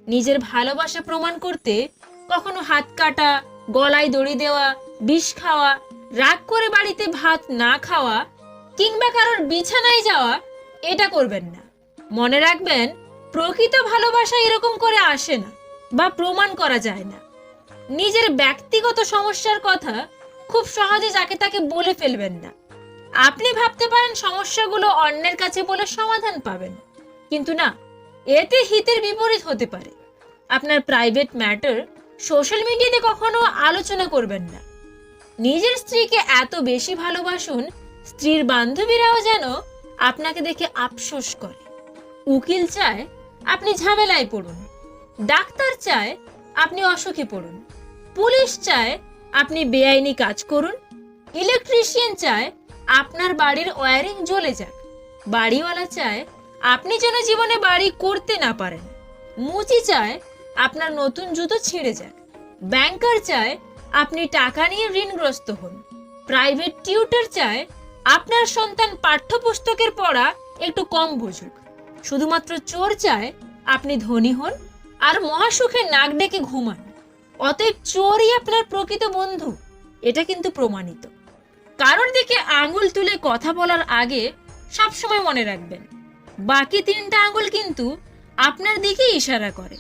নিজের ভালোবাসা প্রমাণ করতে কখনো হাত কাটা, গলায় দড়ি দেওয়া, বিষ খাওয়া, রাগ করে বাড়িতে ভাত না খাওয়া কিংবা কারোর বিছানায় যাওয়া এটা করবেন না। মনে রাখবেন, প্রকৃত ভালোবাসা এরকম করে আসে না বা প্রমাণ করা যায় না। নিজের ব্যক্তিগত সমস্যার কথা খুব সহজে যাকে তাকে বলে ফেলবেন না। আপনি ভাবতে পারেন সমস্যাগুলো অন্যের কাছে বলে সমাধান পাবেন, কিন্তু না, এতে হিতের বিপরীত হতে পারে। আপনার প্রাইভেট ম্যাটার সোশ্যাল মিডিয়াতে কখনো আলোচনা করবেন না। নিজের স্ত্রীকে এত বেশি ভালোবাসুন, স্ত্রীর বান্ধবীরাও যেন আপনাকে দেখে আফসোস করে। উকিল চায় আপনি ঝামেলায় পড়ুন, ডাক্তার চায় আপনি অসুখে পড়ুন, পুলিশ চায় আপনি বেআইনি কাজ করুন, ইলেকট্রিশিয়ান চায় আপনার বাড়ির ওয়্যারিং জ্বলে যাক, বাড়িওয়ালা চায় আপনি যেন জীবনে বাড়ি করতে না পারেন, মুচি চায় আপনার নতুন জুতো ছিঁড়ে যাক, ব্যাংকার চায় আপনি টাকা নিয়ে ঋণগ্রস্ত হন, প্রাইভেট টিউটর চায় আপনার সন্তান পাঠ্যপুস্তকের পড়া একটু কম বুঝুক, শুধুমাত্র চোর চায় আপনি ধনী হন আর মহাসুখে নাক ডেকে ঘুমান। অতএব চোরই আপনার প্রকৃত বন্ধু, এটা কিন্তু প্রমাণিত। কারোর দিকে আঙুল তুলে কথা বলার আগে সবসময় মনে রাখবেন, বাকি তিনটা আঙুল কিন্তু আপনার দিকে ইশারা করে।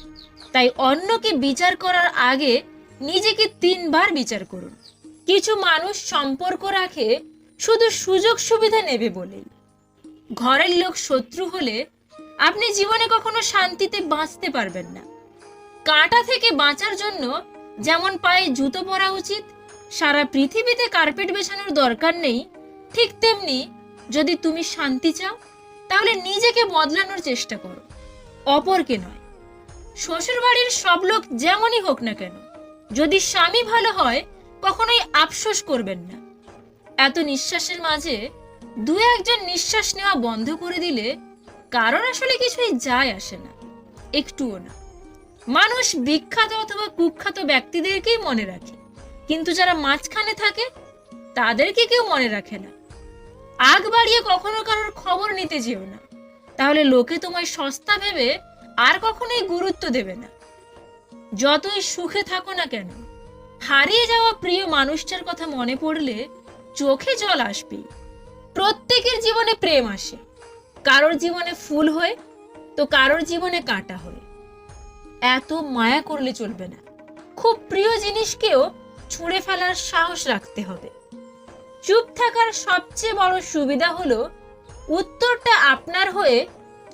তাই অন্যকে বিচার করার আগে নিজেকে 3বার বিচার করুন। কিছু মানুষ সম্পর্ক রাখে শুধু সুযোগ সুবিধা নেবে বলেই। ঘরের লোক শত্রু হলে আপনি জীবনে কখনো শান্তিতে বাঁচতে পারবেন না। কাঁটা থেকে বাঁচার জন্য যেমন পায়ে জুতো পরা উচিত, সারা পৃথিবীতে কার্পেট বেছানোর দরকার নেই, ঠিক তেমনি যদি তুমি শান্তি চাও তাহলে নিজেকে বদলানোর চেষ্টা করো, অপরকে নয়। শ্বশুরবাড়ির সব লোক যেমনই হোক না কেন, যদি স্বামী ভালো হয় কখনোই আফসোস করবেন না। এত নিঃশ্বাসের মাঝে 2-1 জন নিঃশ্বাস নেওয়া বন্ধ করে দিলে কারণ আসলে কিছুই যায় আসে না, একটুও না। মানুষ বিখ্যাত অথবা কুখ্যাত ব্যক্তিদেরকেই মনে রাখে, কিন্তু যারা মাঝখানে থাকে তাদেরকে কেউ মনে রাখে না। আগ বাড়িয়ে কখনো কারোর খবর নিতে যেও না, তাহলে লোকে তোমায় সস্তা ভেবে আর কখনোই গুরুত্ব দেবে না। যতই সুখে থাকো না কেন, হারিয়ে যাওয়া প্রিয় মানুষটার কথা মনে পড়লে চোখে জল আসবে। প্রত্যেকের জীবনে প্রেম আসে, কারোর জীবনে ফুল হয়ে তো কারোর জীবনে কাঁটা হয়ে। এত মায়া করলে চলবে না, খুব প্রিয় জিনিসকেও ছুঁড়ে ফেলার সাহস রাখতে হবে। চুপ থাকার সবচেয়ে বড় সুবিধা হলো উত্তরটা আপনার হয়ে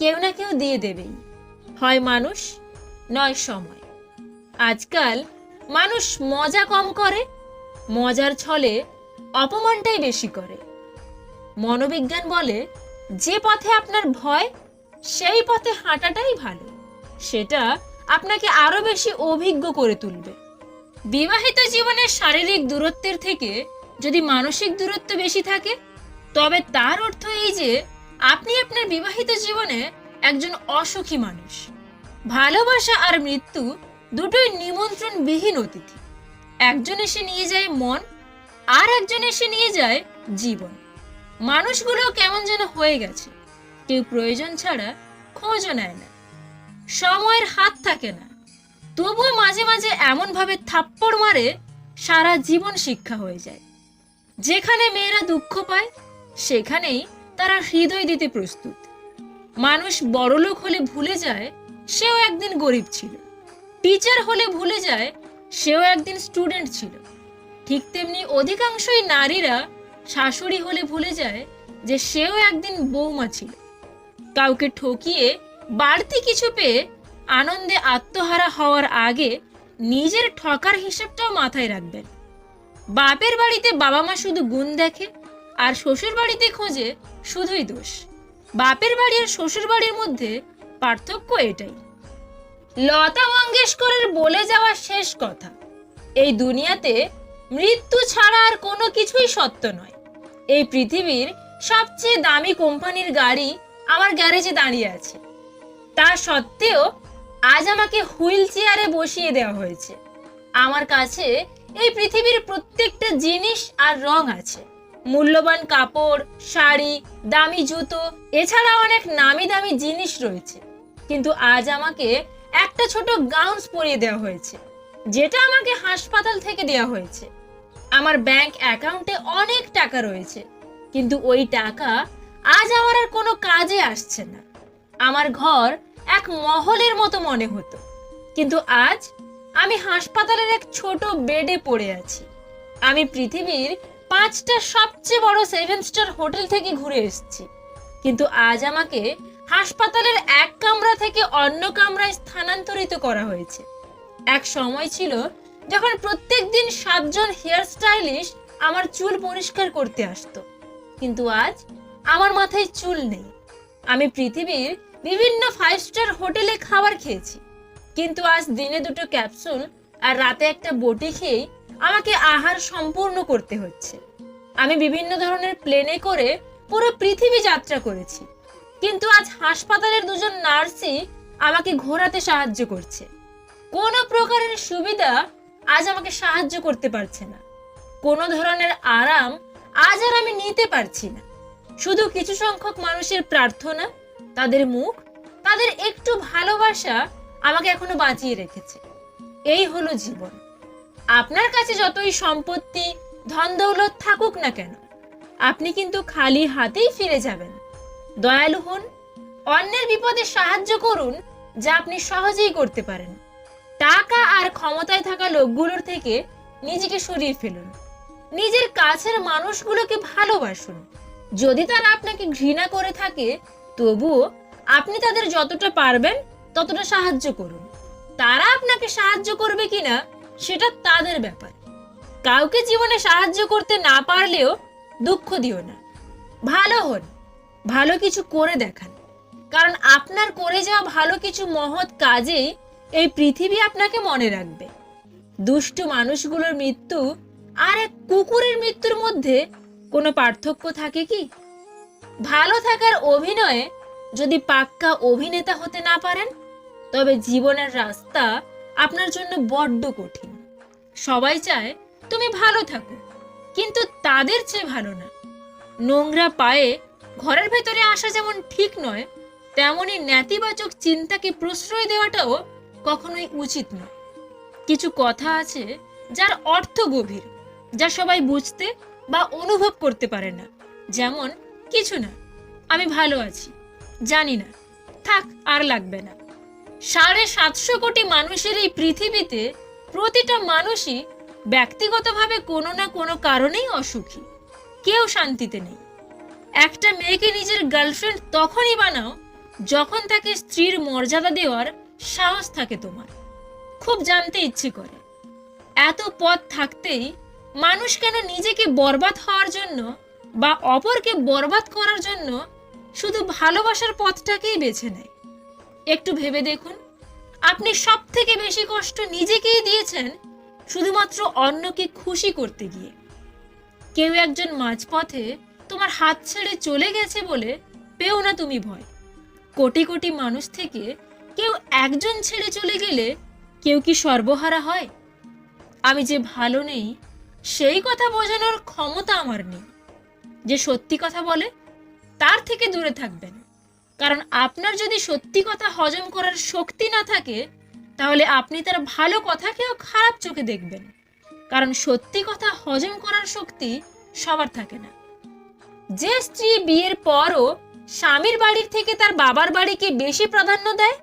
কেউ না কেউ দিয়ে দেবেই, হয় মানুষ নয় সময়। আজকাল মানুষ মজা কম করে, মজার ছলে অপমানটাই বেশি করে। মনোবিজ্ঞান বলে, যে পথে আপনার ভয় সেই পথে হাঁটাটাই ভালো, সেটা আপনাকে আরো বেশি অভিজ্ঞ করে তুলবে। বিবাহিত জীবনের শারীরিক দূরত্বের থেকে যদি মানসিক দূরত্ব বেশি থাকে, তবে তার অর্থ এই যে আপনি আপনার বিবাহিত জীবনে একজন অসুখী মানুষ। ভালোবাসা আর মৃত্যু দুটোই নিমন্ত্রণবিহীন অতিথি। একজন এসে নিয়ে যায় মন, আর একজন এসে নিয়ে যায় জীবন। মানুষগুলো কেমন যেন হয়ে গেছে, কেউ প্রয়োজন ছাড়া খোঁজও নেয় না, সময়ের হাত থাকে না, তবুও মাঝে মাঝে এমন ভাবে থাপ্পড় মারে সারা জীবন শিক্ষা হয়ে যায়। যেখানে মেয়েরা দুঃখ পায় সেখানেই তারা হৃদয় দিতে প্রস্তুত। মানুষ বড়লোক হলে ভুলে যায় সেও একদিন গরিব ছিল, টিচার হলে ভুলে যায় সেও একদিন স্টুডেন্ট ছিল। ঠিক তেমনি অধিকাংশই নারীরা শাশুড়ি হলে ভুলে যায় যে সেও একদিন বৌমা ছিল। কাউকে ঠকিয়ে বাড়তি কিছু পেয়ে আনন্দে আত্মহারা হওয়ার আগে নিজের ঠকার হিসেবটাও মাথায় রাখবেন। বাপের বাড়িতে বাবা মা শুধু গুণ দেখে, আর শ্বশুর বাড়িতে খোঁজে শুধুই দোষ। বাপের বাড়ি আর শ্বশুর বাড়ির মধ্যে পার্থক্য এটাই। লতা মঙ্গেশকরের বলে যাওয়া শেষ কথা, এই দুনিয়াতে মৃত্যু ছাড়া আর কোনো কিছুই সত্য নয়। এই পৃথিবীর সবচেয়ে দামি কোম্পানির গাড়ি আমার গ্যারেজে দাঁড়িয়ে আছে, তা সত্ত্বেও আজ আমাকে হুইল চেয়ারে বসিয়ে দেওয়া হয়েছে। আমার কাছে এই পৃথিবীর প্রত্যেকটা জিনিস আর রং আছে, মূল্যবান কাপড়, শাড়ি, দামি জুতো, এছাড়া অনেক নামি দামি জিনিস রয়েছে, কিন্তু আজ আমাকে একটা ছোট গাউন পরিয়ে দেওয়া হয়েছে, যেটা আমাকে হাসপাতাল থেকে দেওয়া হয়েছে। আমার ব্যাংক অ্যাকাউন্টে অনেক টাকা রয়েছে, কিন্তু ওই টাকা আজ আমার আর কোনো কাজে আসছে না। আমার ঘর এক মহলের মতো মনে হতো, কিন্তু আজ আমি হাসপাতালের এক ছোট বেডে পড়ে আছি। আমি পৃথিবীর 5টা সবচেয়ে বড় 7 স্টার হোটেল থেকে ঘুরে এসেছি, কিন্তু আজ আমাকে হাসপাতালের এক কামরা থেকে অন্য কামরায় স্থানান্তরিত করা হয়েছে। এক সময় ছিল যখন প্রত্যেক দিন 7 জন হেয়ার স্টাইলিস্ট আমার চুল পরিষ্কার করতে আসতো, কিন্তু আজ আমার মাথায় চুল নেই। আমি পৃথিবীর বিভিন্ন 5 স্টার হোটেলে খাবার খেয়েছি, কিন্তু আজ দিনে 2টো ক্যাপসুল আর রাতে একটা বটি খেয়ে আমাকে আহার সম্পূর্ণ করতে হচ্ছে। আমি বিভিন্ন ধরনের প্লেনে করে পুরো পৃথিবী যাত্রা করেছি, কিন্তু আজ হাসপাতালের 2জন নার্সই আমাকে ঘোরাতে সাহায্য করছে। কোনো প্রকারের সুবিধা আজ আমাকে সাহায্য করতে পারছে না। কোনো ধরনের আরাম আজ আর আমি নিতে পারছি না। শুধু কিছু সংখ্যক মানুষের প্রার্থনা, তাদের মুখ, তাদের একটু ভালোবাসা আমাকে এখনো বাঁচিয়ে রেখেছে। এই হলো জীবন। আপনার কাছে যতই সম্পত্তি, ধন দৌলত থাকুক না কেন, আপনি কিন্তু খালি হাতেই ফিরে যাবেন। দয়ালু হন, অন্যের বিপদে সাহায্য করুন, যা আপনি সহজেই করতে পারেন। টাকা আর ক্ষমতায় থাকা লোকগুলোর থেকে নিজেকে সরিয়ে ফেলুন। নিজের কাছের মানুষগুলোকে ভালোবাসুন। যদি তারা আপনাকে ঘৃণা করে থাকে, তবুও আপনি তাদের যতটা পারবেন ততটা সাহায্য করুন। তারা আপনাকে সাহায্য করবে কিনা সেটা তাদের ব্যাপার। কাউকে জীবনে সাহায্য করতে না পারলেও দুঃখ দিও না। ভালো হন, ভালো কিছু করে দেখান, কারণ আপনার করে যাওয়া ভালো কিছু মহৎ কাজেই এই পৃথিবী আপনাকে মনে রাখবে। দুষ্ট মানুষগুলোর মৃত্যু আর এক কুকুরের মৃত্যুর মধ্যে কোনো পার্থক্য থাকে কি? ভালো থাকার অভিনয়ে যদি পাক্কা অভিনেতা হতে না পারেন, তবে জীবনের রাস্তা আপনার জন্য বড্ড কঠিন। সবাই চায় তুমি ভালো থাকো, কিন্তু তাদের চেয়ে ভালো না। নোংরা পায়ে ঘরের ভেতরে আসা যেমন ঠিক নয়, তেমনি নেতিবাচক চিন্তাকে প্রশ্রয় দেওয়াটাও কখনোই উচিত নয়। কিছু কথা আছে যার অর্থ গভীর, যা সবাই বুঝতে বা অনুভব করতে পারে না। যেমন, কিছু না, আমি ভালো আছি, জানি না, থাক, আর লাগবে না। 750 কোটি মানুষের এই পৃথিবীতে প্রতিটা মানুষই ব্যক্তিগতভাবে কোনো না কোনো কারণেই অসুখী। কেউ শান্তিতে নেই। একটা মেয়েকে নিজের গার্লফ্রেন্ড তখনই বানাও যখন তাকে স্ত্রীর মর্যাদা দেওয়ার সাহস থাকে তোমার। খুব জানতে ইচ্ছে করে, এত পথ থাকতেই মানুষ কেন নিজেকে বরবাদ হওয়ার জন্য বা অপরকে বরবাদ করার জন্য শুধু ভালোবাসার পথটাকেই বেছে নেয়। একটু ভেবে দেখুন, আপনি সব থেকে বেশি কষ্ট নিজেকেই দিয়েছেন শুধুমাত্র অন্যকে খুশি করতে গিয়ে। কেউ একজন মাঝপথে তোমার হাত ছেড়ে চলে গেছে বলে পেও না তুমি ভয়। কোটি কোটি মানুষ থেকে কেউ একজন ছেড়ে চলে গেলে কেউ কি সর্বহারা হয়? আমি যে ভালো নেই সেই কথা বোঝানোর ক্ষমতা আমার নেই। যে সত্যি কথা বলে তার থেকে দূরে থাকবেন, কারণ আপনার যদি সত্যি কথা হজম করার শক্তি না থাকে, তাহলে আপনি তার ভালো কথাকেও খারাপ চোখে দেখবেন, কারণ সত্যি কথা হজম করার শক্তি সবার থাকে না। যে স্ত্রী বিয়ের পরও স্বামীর বাড়ির থেকে তার বাবার বাড়িকে বেশি প্রাধান্য দেয়,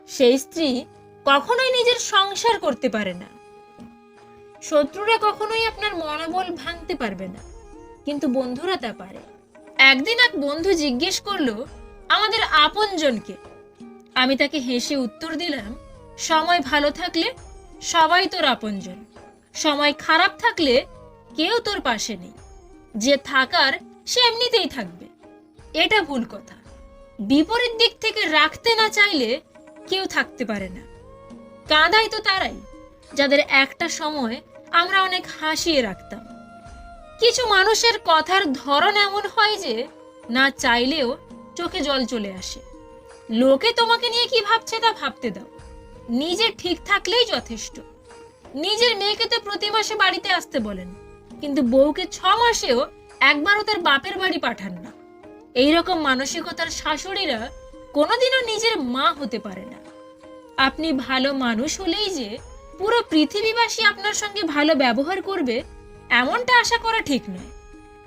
সেই স্ত্রী কখনোই নিজের সংসার করতে পারে না। শত্রুরা কখনোই আপনার মনোবল ভাঙতে পারবে না, কিন্তু বন্ধুরা তা পারে। একদিন এক বন্ধু জিজ্ঞেস করলো আমাদের আপনজনকে। আমি তাকে হেসে উত্তর দিলাম, সময় ভালো থাকলে সবাই তোর আপনজন, সময় খারাপ থাকলে কেউ তোর পাশে নেই। যে থাকার সে এমনিতেই থাকবে। এটা ভুল কথা। বিপরীত দিক থেকে রাখতে না চাইলে কেউ থাকতে পারে না। কাঁদাই তো তারাই যাদের একটা সময় আমরা অনেক হাসিয়ে রাখতাম। কিছু মানুষের কথার ধরন এমন হয় যে না চাইলেও চোখে জল চলে আসে। লোকে তোমাকে নিয়ে কি ভাবছে তা ভাবতে দাও, নিজে ঠিক থাকলেই যথেষ্ট। নিজের মেয়েকে তো প্রতি মাসে বাড়িতে আসতে বলেন, কিন্তু বউকে 6 মাসেও একবারও তার বাপের বাড়ি পাঠান না। এইরকম মানসিকতার শাশুড়িরা কোনোদিনও নিজের মা হতে পারে না। আপনি ভালো মানুষ হলেই যে পুরো পৃথিবীবাসী আপনার সঙ্গে ভালো ব্যবহার করবে এমনটা আশা করা ঠিক নয়।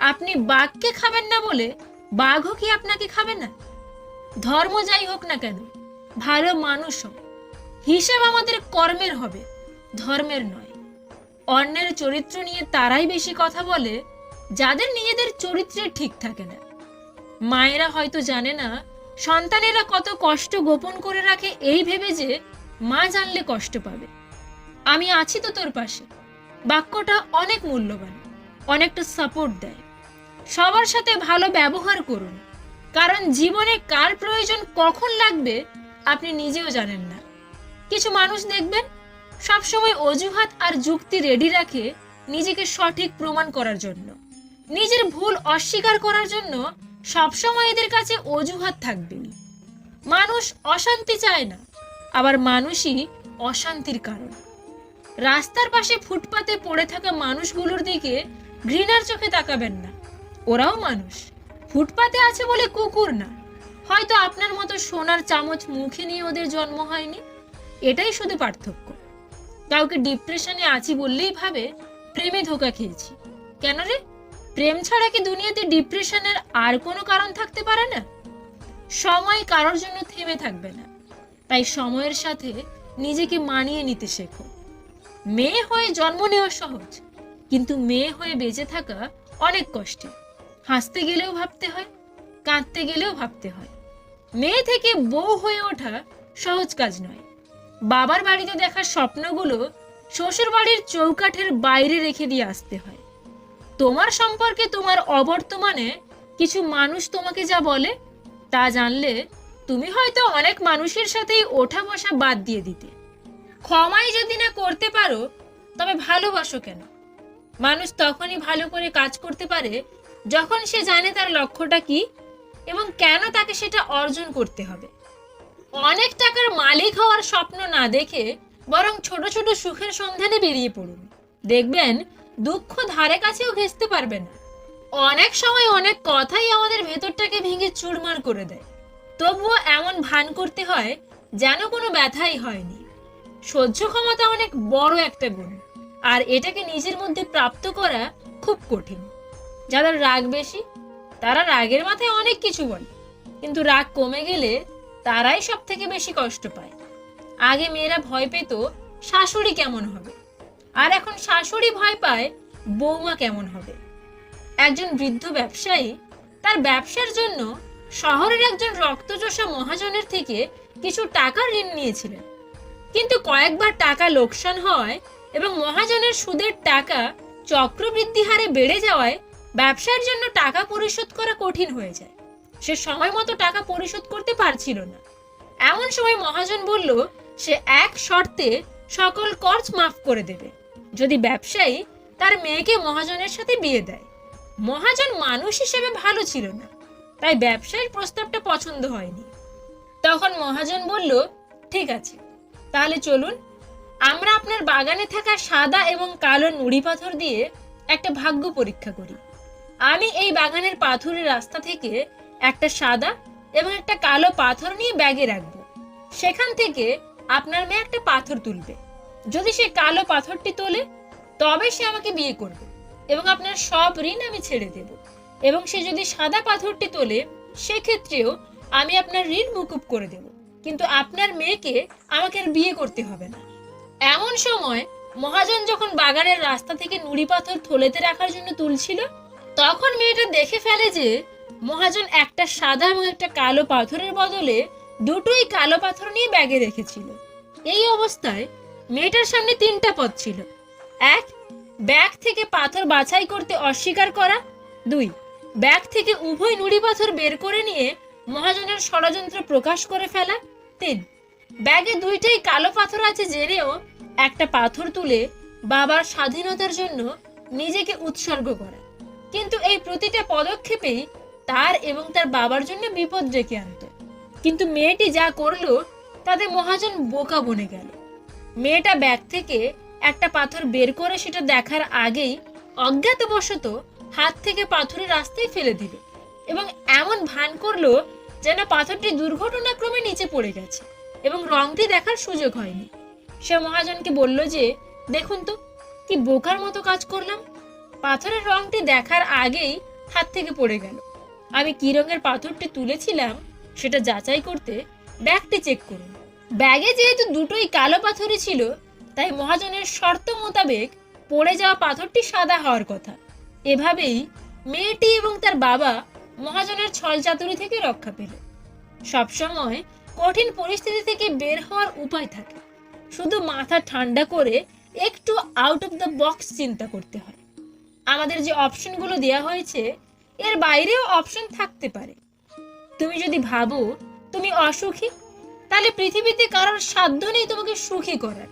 আপনি বাঘকে খাবেন না বলে বাঘও কি আপনাকে খাবে না? ধর্ম যাই হোক না কেন, ভালো মানুষও হিসাব আমাদের কর্মের হবে, ধর্মের নয়। অন্যের চরিত্র নিয়ে তারাই বেশি কথা বলে যাদের নিজেদের চরিত্রে ঠিক থাকে না। মায়েরা হয়তো জানে না সন্তানেরা কত কষ্ট গোপন করে রাখে এই ভেবে যে মা জানলে কষ্ট পাবে। আমি আছি তো তোর পাশে, বাক্যটা অনেক মূল্যবান, অনেকটা সাপোর্ট দেয়। সবার সাথে ভালো ব্যবহার করুন, কারণ জীবনে কার প্রয়োজন কখন লাগবে আপনি নিজেও জানেন না। কিছু মানুষ দেখবেন সবসময় অজুহাত আর যুক্তি রেডি রাখে নিজেকে সঠিক প্রমাণ করার জন্য। নিজের ভুল অস্বীকার করার জন্য সবসময় এদের কাছে অজুহাত থাকবেই। মানুষ অশান্তি চায় না, আবার মানুষই অশান্তির কারণ। রাস্তার পাশে ফুটপাতে পড়ে থাকা মানুষগুলোর দিকে ঘৃণার চোখে তাকাবেন না, ওরাও মানুষ। ফুটপাতে আছে বলে কুকুর না, হয়তো আপনার মতো সোনার চামচ মুখে নিয়ে ওদের জন্ম হয়নি, এটাই শুধু পার্থক্য। কাউকে ডিপ্রেশনে আছি বললেই ভাবে প্রেমে ধোকা খেয়েছি। কেন রে, প্রেম ছাড়া কি দুনিয়াতে ডিপ্রেশনের আর কোনো কারণ থাকতে পারে না? সময় কারোর জন্য থেমে থাকবে না, তাই সময়ের সাথে নিজেকে মানিয়ে নিতে শেখো। মেয়ে হয়ে জন্ম নেওয়া সহজ, কিন্তু মেয়ে হয়ে বেঁচে থাকা অনেক কষ্টের। হাসতে গেলেও ভাবতে হয়, কাঁদতে গেলেও ভাবতে হয়। মেয়ে থেকে বউ হয়ে ওঠা সহজ কাজ নয়। বাবার বাড়িতে দেখা স্বপ্নগুলো শ্বশুর বাড়ির চৌকাঠের বাইরে রেখে দিয়ে আসতে হয়। তোমার সম্পর্কে তোমার অবর্তমানে কিছু মানুষ তোমাকে যা বলে তা জানলে তুমি হয়তো অনেক মানুষের সাথেই ওঠা বসা বাদ দিয়ে দিতে। ক্ষমাই যদি না করতে পারো তবে ভালোবাসো কেন? মানুষ তখনই ভালো করে কাজ করতে পারে যখন সে জানে তার লক্ষ্যটা কি এবং কেন তাকে সেটা অর্জন করতে হবে। অনেক টাকার মালিক হওয়ার স্বপ্ন না দেখে বরং ছোট ছোট সুখের সন্ধানে বেরিয়ে পড়ুন, দেখবেন দুঃখ ধারে কাছেও ঘেঁষতে পারবে না। অনেক সময় অনেক কথাই আমাদের ভেতরটাকে ভেঙে চুরমার করে দেয়, তবুও এমন ভান করতে হয় যেন কোনো ব্যথাই হয়নি। সহ্য ক্ষমতা অনেক বড় একটা গুণ, আর এটাকে নিজের মধ্যে প্রাপ্ত করা খুব কঠিন। যাদের রাগ বেশি তারা রাগের মাথায় অনেক কিছু বলে, কিন্তু রাগ কমে গেলে তারাই সব থেকে বেশি কষ্ট পায়। আগে মেয়েরা ভয় পেত শাশুড়ি কেমন হবে, আর এখন শাশুড়ি ভয় পায় বৌমা কেমন হবে। একজন বৃদ্ধ ব্যবসায়ী তার ব্যবসার জন্য শহরের একজন রক্তচোষা মহাজনের থেকে কিছু টাকা ঋণ নিয়েছিলেন, কিন্তু কয়েকবার টাকা লোকসান হওয়ায় এবং মহাজনের সুদের টাকা চক্রবৃদ্ধি হারে বেড়ে যাওয়ায় ব্যবসার জন্য টাকা পরিশোধ করা কঠিন হয়ে যায়। সে সময় মতো টাকা পরিশোধ করতে পারছিল না। এমন সময় মহাজন বলল সে এক শর্তে সকল কর্জ মাফ করে দেবে, যদি ব্যবসায়ী তার মেয়েকে মহাজনের সাথে বিয়ে দেয়। মহাজন মানুষ হিসেবে ভালো ছিল না, তাই ব্যবসায়ীর প্রস্তাবটা পছন্দ হয়নি। তখন মহাজন বলল, ঠিক আছে, তাহলে চলুন আমরা আপনার বাগানে থাকা সাদা এবং কালো নুড়ি পাথর দিয়ে একটা ভাগ্য পরীক্ষা করি। আমি এই বাগানের পাথরের রাস্তা থেকে একটা সাদা এবং একটা কালো পাথর নিয়ে ব্যাগে রাখবো। সেখান থেকে আপনার মেয়ে একটা পাথর তুলবে। যদি সে কালো পাথরটি তোলে তবে সে আমাকে বিয়ে করবে এবং আপনার সব ঋণ আমি ছেড়ে দেব, এবং সে যদি সাদা পাথরটি তোলে সেক্ষেত্রেও আমি আপনার ঋণ মুকুব করে দেব, কিন্তু আপনার মেয়েকে আমাকে আর বিয়ে করতে হবে না। এমন সময় মহাজন যখন বাগানের রাস্তা থেকে নুড়ি পাথর থলেতে রাখার জন্য তুলছিল, তখন মেয়েটা দেখে ফেলে যে মহাজন একটা সাদা এবং একটা কালো পাথরের বদলে দুটোই কালো পাথর নিয়ে ব্যাগে রেখেছিল। এই অবস্থায় মেয়েটার সামনে তিনটা পথ ছিল। 1, ব্যাগ থেকে পাথর বাছাই করতে অস্বীকার করা। 2, ব্যাগ থেকে উভয় নুড়ি পাথর বের করে নিয়ে মহাজনের ষড়যন্ত্র প্রকাশ করে ফেলা। 3, ব্যাগে দুইটাই কালো পাথর আছে জেনেও একটা পাথর তুলে বাবার স্বাধীনতার জন্য নিজেকে উৎসর্গ করা। কিন্তু এই প্রতিটা পদক্ষেপেই তার এবং তার বাবার জন্য বিপদ ডেকে আনত। কিন্তু মেয়েটি যা করলো তাতে মহাজন বোকা বনে গেল। মেয়েটা ব্যাগ থেকে একটা পাথর বের করে সেটা দেখার আগেই অজ্ঞাতবশত হাত থেকে পাথরের রাস্তায় ফেলে দিল এবং এমন ভান করলো যেন পাথরটি দুর্ঘটনাক্রমে নিচে পড়ে গেছে এবং রংটি দেখার সুযোগ হয়নি। সে মহাজনকে বলল যে, দেখুন তো কি বোকার মতো কাজ করলাম, পাথরের রংটি দেখার আগেই হাত থেকে পড়ে গেল। আমি কি রঙের পাথরটি তুলেছিলাম সেটা যাচাই করতে ব্যাগটি চেক করুন। ব্যাগে যেহেতু দুটোই কালো পাথরই ছিল, তাই মহাজনের শর্ত মোতাবেক পড়ে যাওয়া পাথরটি সাদা হওয়ার কথা। এভাবেই মেয়েটি এবং তার বাবা মহাজনের ছলচাতুরি থেকে রক্ষা পেল। সবসময় কঠিন পরিস্থিতি থেকে বের হওয়ার উপায় থাকে, শুধু মাথা ঠান্ডা করে একটু আউট অফ দ্য বক্স চিন্তা করতে হয়। আমাদের যে অপশনগুলো দেওয়া হয়েছে এর বাইরেও অপশন থাকতে পারে। তুমি যদি ভাবো তুমি অসুখী, তাহলে পৃথিবীতে কারোর সাধ্য নেই তোমাকে সুখী করার।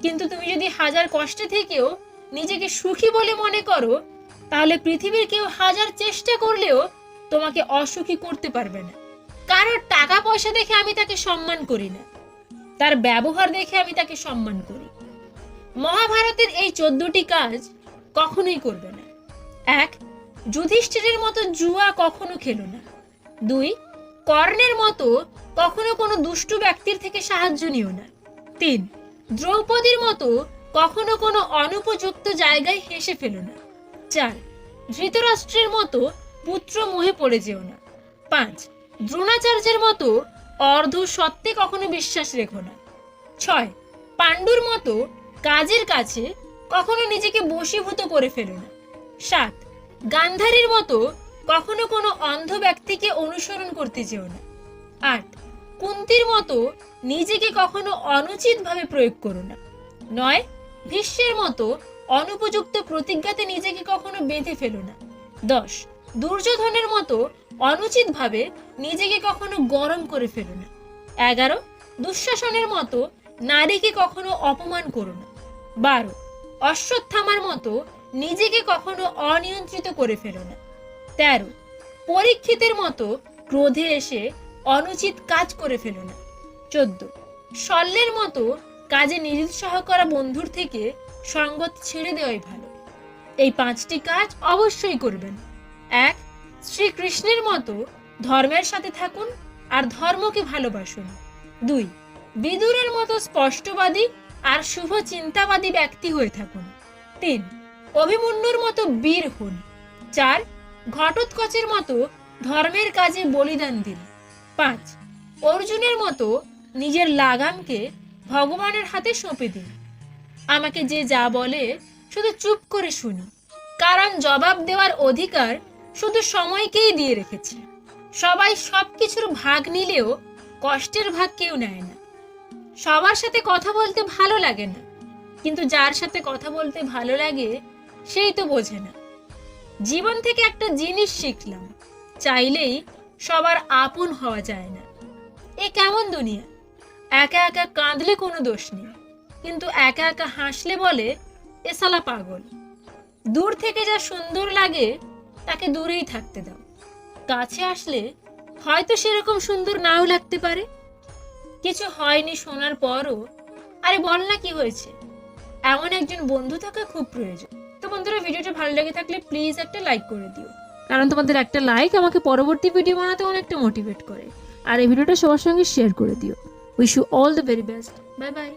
কিন্তু তুমি যদি হাজার কষ্টে থেকেও নিজেকে সুখী বলে মনে করো, তাহলে পৃথিবীর কেউ হাজার চেষ্টা করলেও তোমাকে অসুখী করতে পারবে না। কারোর টাকা পয়সা দেখে আমি তাকে সম্মান করি না, তার ব্যবহার দেখে আমি তাকে সম্মান করি। মহাভারতের এই 14টি কাজ কখনোই করবে না। 1. যুধিষ্ঠিরের মতো জুয়া কখনো খেলো না। 2. কর্ণের মতো কখনো কোনো দুষ্টু ব্যক্তির থেকে সাহায্য নিও না। 3. দ্রৌপদীর মতো কখনো কোনো অনুপযুক্ত জায়গায় হেসে ফেলো না। 4. ধৃতরাষ্ট্রের মতো পুত্র মোহে পড়ে যেও না। 5. দ্রোণাচার্যের মতো অর্ধ সত্যে কখনো বিশ্বাস রেখো না। 6. পাণ্ডুর মতো কাজের কাছে কখনো নিজেকে বশীভূত করে ফেলো না। 7. গান্ধারীর মতো কখনো কোনো অন্ধ ব্যক্তিকে অনুসরণ করতে যেও না। 8. কুন্তির মতো নিজেকে কখনো অনুচিতভাবে প্রয়োগ করো না। 9. ভীষ্মের মতো অনুপযুক্ত প্রতিজ্ঞাতে নিজেকে কখনো বেঁধে ফেলো না। 10. দুর্যোধনের মতো অনুচিতভাবে নিজেকে কখনো গরম করে ফেলো না। 11. দুঃশাসনের মতো নারীকে কখনো অপমান করো না। 12. অশ্বত্থামার মতো নিজেকে কখনো অনিয়ন্ত্রিত করে ফেলো না। 13. পরীক্ষিতের মতো ক্রোধে এসে অনুচিত কাজ করে ফেলো না। 14. শল্যের মতো কাজে নিরুৎসাহ করা বন্ধুর থেকে সঙ্গত ছেড়ে দেওয়াই ভালো। এই 5টি কাজ অবশ্যই করবেন। 1. শ্রীকৃষ্ণের মতো ধর্মের সাথে থাকুন আর ধর্মকে ভালোবাসুন। 2. বিদুরের মতো স্পষ্টবাদী আর শুভ চিন্তাবাদী ব্যক্তি হয়ে থাকুন। 3. অভিমন্যুর মতো বীর হন। 4. ঘটোৎকচের মতো ধর্মের কাজে বলিদান দিন। 5. অর্জুনের মতো নিজের লাগামকে ভগবানের হাতে সঁপে দিন। আমাকে যে যা বলে শুধু চুপ করে শুনি, কারণ জবাব দেওয়ার অধিকার শুধু সময়কেই দিয়ে রেখেছে। সবাই সবকিছুর ভাগ নিলেও কষ্টের ভাগ কেউ নেয় না। সবার সাথে কথা বলতে ভালো লাগে না, কিন্তু যার সাথে কথা বলতে ভালো লাগে সেই তো বোঝে না। জীবন থেকে একটা জিনিস শিখলাম, চাইলেই সবার আপন হওয়া যায় না। এ কেমন দুনিয়া, একা একা কাঁদলে কোনো দোষ নেই, কিন্তু একা একা হাসলে বলে এ শালা পাগল। দূর থেকে যা সুন্দর লাগে তাকে দূরেই থাকতে দাও, কাছে আসলে হয়তো সেরকম সুন্দর নাও লাগতে পারে। কিছু হয়নি শোনার পরও আরে বল না কি হয়েছে, এমন একজন বন্ধু থাকা খুব প্রয়োজন। তো বন্ধুরা, ভিডিওটা ভালো লেগে থাকলে প্লিজ একটা লাইক করে দিও, কারণ তোমাদের একটা লাইক আমাকে পরবর্তী ভিডিও বানাতে অনেকটা মোটিভেট করে। আর এই ভিডিওটা সবার সঙ্গে শেয়ার করে দিও। Wish you all the very best. Bye by.